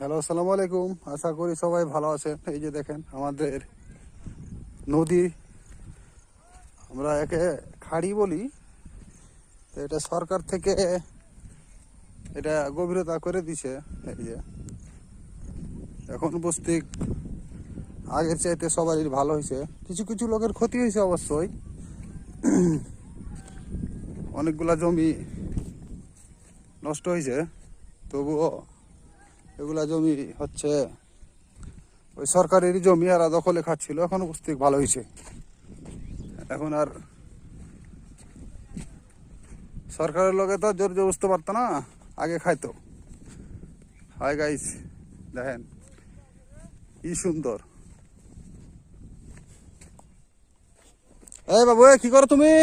Hello, আসসালামু আলাইকুম। আশা করি সবাই ভালো আছেন। এই যে দেখেন আমাদের নদী, আমরা একে খাড়ি বলি। তো এটা সরকার থেকে এটা গভীরতা করে দিছে। এই যে এখন উপস্থিত আগের চাইতে সবারই ভালো হয়েছে, কিছু কিছু লোকের ক্ষতি হয়েছে অবশ্যই। অনেকগুলা জমি নষ্ট হয়েছে, তবুও এগুলা জমি হচ্ছে ওই সরকারেরই জমি, আর দখলে খাচ্ছিল। এখন উপস্থিত ভালো হয়েছে, এখন আর সরকারের লগে তো জোর বুঝতে পারতো না, আগে খাইতো। হাই গাইস, দেখেন কি সুন্দর। এই বাবু, কি করো তুমি?